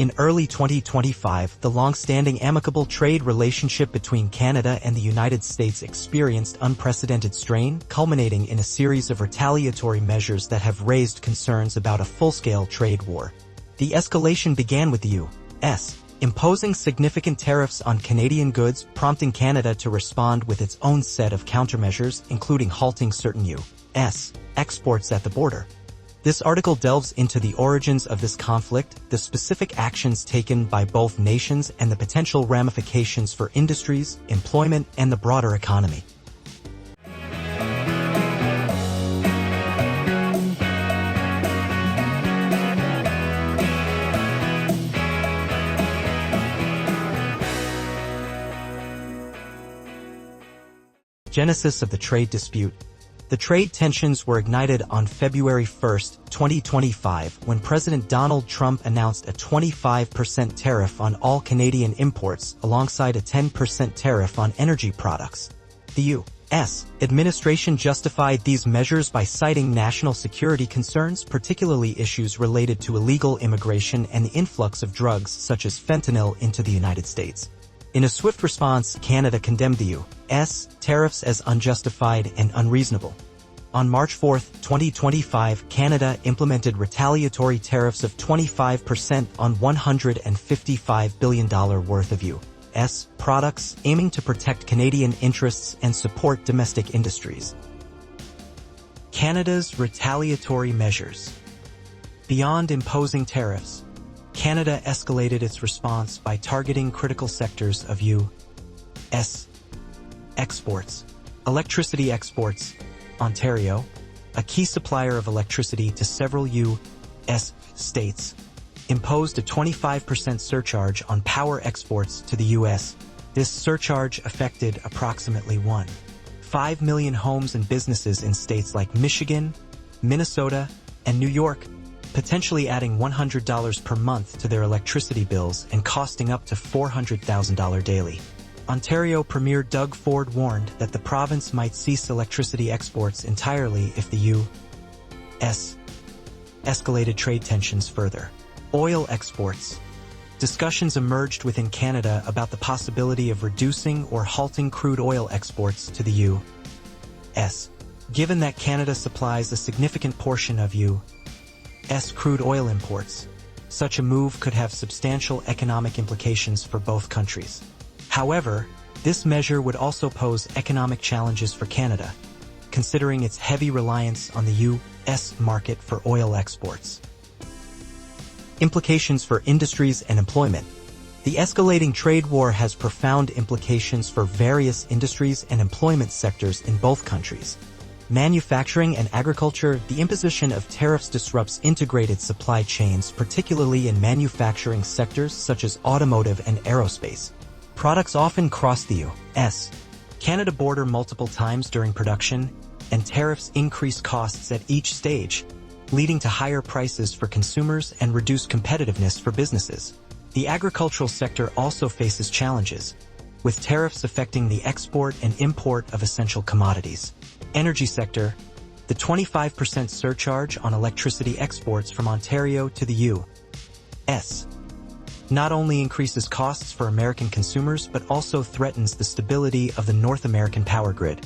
In early 2025, the long-standing amicable trade relationship between Canada and the United States experienced unprecedented strain, culminating in a series of retaliatory measures that have raised concerns about a full-scale trade war. The escalation began with the U.S. imposing significant tariffs on Canadian goods, prompting Canada to respond with its own set of countermeasures, including halting certain U.S. exports at the border. This article delves into the origins of this conflict, the specific actions taken by both nations, and the potential ramifications for industries, employment, and the broader economy. Genesis of the trade dispute. The trade tensions were ignited on February 1, 2025, when President Donald Trump announced a 25% tariff on all Canadian imports, alongside a 10% tariff on energy products. The U.S. administration justified these measures by citing national security concerns, particularly issues related to illegal immigration and the influx of drugs such as fentanyl into the United States. In a swift response, Canada condemned the U.S. tariffs as unjustified and unreasonable. On March 4, 2025, Canada implemented retaliatory tariffs of 25% on $155 billion worth of U.S. products, aiming to protect Canadian interests and support domestic industries. Canada's retaliatory measures. Beyond imposing tariffs, Canada escalated its response by targeting critical sectors of U.S. exports. Electricity exports. Ontario, a key supplier of electricity to several U.S. states, imposed a 25% surcharge on power exports to the U.S. This surcharge affected approximately 1.5 million homes and businesses in states like Michigan, Minnesota, and New York, potentially adding $100 per month to their electricity bills and costing up to $400,000 daily. Ontario Premier Doug Ford warned that the province might cease electricity exports entirely if the U.S. escalated trade tensions further. Oil exports. Discussions emerged within Canada about the possibility of reducing or halting crude oil exports to the U.S. Given that Canada supplies a significant portion of U.S. crude oil imports, such a move could have substantial economic implications for both countries. However, this measure would also pose economic challenges for Canada, considering its heavy reliance on the U.S. market for oil exports. Implications for industries and employment. The escalating trade war has profound implications for various industries and employment sectors in both countries. Manufacturing and agriculture. The imposition of tariffs disrupts integrated supply chains, particularly in manufacturing sectors such as automotive and aerospace. Products often cross the U.S. Canada border multiple times during production, and tariffs increase costs at each stage, leading to higher prices for consumers and reduced competitiveness for businesses. The agricultural sector also faces challenges, with tariffs affecting the export and import of essential commodities. Energy sector. The 25% surcharge on electricity exports from Ontario to the U.S. not only increases costs for American consumers but also threatens the stability of the North American power grid.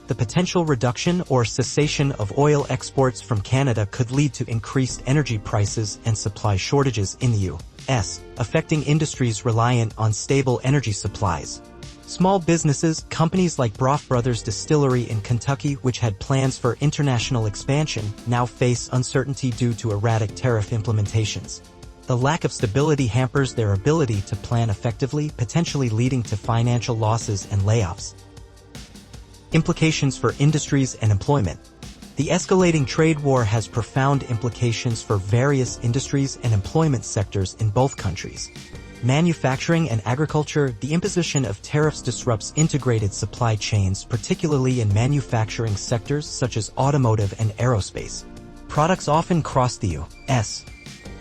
The potential reduction or cessation of oil exports from Canada could lead to increased energy prices and supply shortages in the U.S., affecting industries reliant on stable energy supplies. Small businesses, companies like Brough Brothers Distillery in Kentucky, which had plans for international expansion, now face uncertainty due to erratic tariff implementations. The lack of stability hampers their ability to plan effectively, potentially leading to financial losses and layoffs. Implications for industries and employment. The escalating trade war has profound implications for various industries and employment sectors in both countries. Manufacturing and agriculture. The imposition of tariffs disrupts integrated supply chains, particularly in manufacturing sectors such as automotive and aerospace. Products often cross the U.S.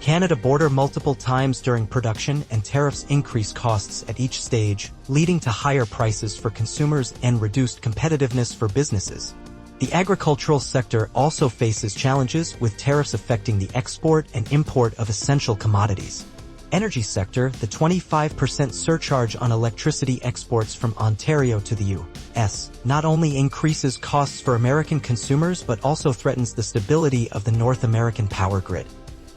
Canada border multiple times during production, and tariffs increase costs at each stage, leading to higher prices for consumers and reduced competitiveness for businesses. The agricultural sector also faces challenges, with tariffs affecting the export and import of essential commodities. Energy sector, the 25% surcharge on electricity exports from Ontario to the U.S. not only increases costs for American consumers but also threatens the stability of the North American power grid.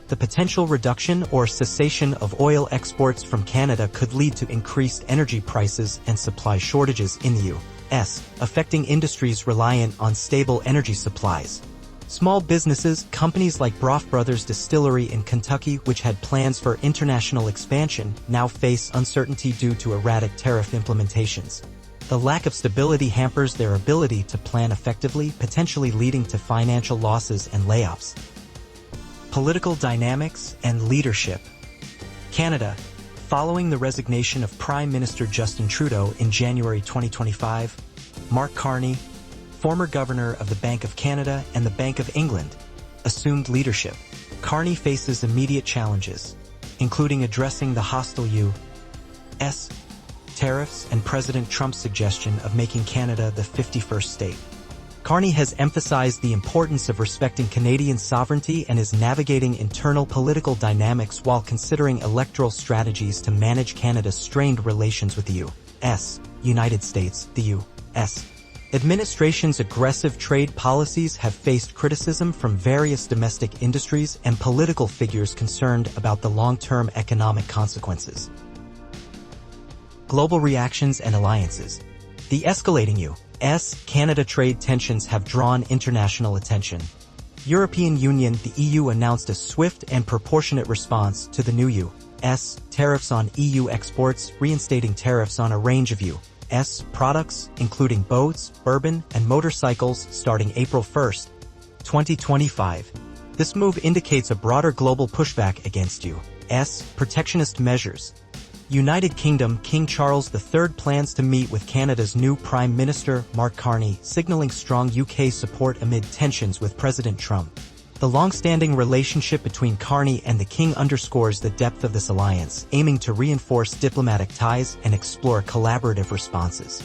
The potential reduction or cessation of oil exports from Canada could lead to increased energy prices and supply shortages in the U.S., affecting industries reliant on stable energy supplies. Small businesses, companies like Brough Brothers Distillery in Kentucky, which had plans for international expansion, now face uncertainty due to erratic tariff implementations. The lack of stability hampers their ability to plan effectively, potentially leading to financial losses and layoffs. Political dynamics and leadership. Canada. Following the resignation of Prime Minister Justin Trudeau in January 2025, Mark Carney, former governor of the Bank of Canada and the Bank of England, assumed leadership. Carney faces immediate challenges, including addressing the hostile U.S. tariffs and President Trump's suggestion of making Canada the 51st state. Carney has emphasized the importance of respecting Canadian sovereignty and is navigating internal political dynamics while considering electoral strategies to manage Canada's strained relations with the U.S. United States. The U.S. administration's aggressive trade policies have faced criticism from various domestic industries and political figures concerned about the long-term economic consequences. Global reactions and alliances. The escalating U.S.-Canada trade tensions have drawn international attention. European Union, the EU, announced a swift and proportionate response to the new U.S. tariffs on EU exports, reinstating tariffs on a range of U.S. products, including boats, bourbon, and motorcycles, starting April 1, 2025. This move indicates a broader global pushback against U.S. protectionist measures. United Kingdom, King Charles III plans to meet with Canada's new Prime Minister, Mark Carney, signaling strong UK support amid tensions with President Trump. The long-standing relationship between Carney and the King underscores the depth of this alliance, aiming to reinforce diplomatic ties and explore collaborative responses.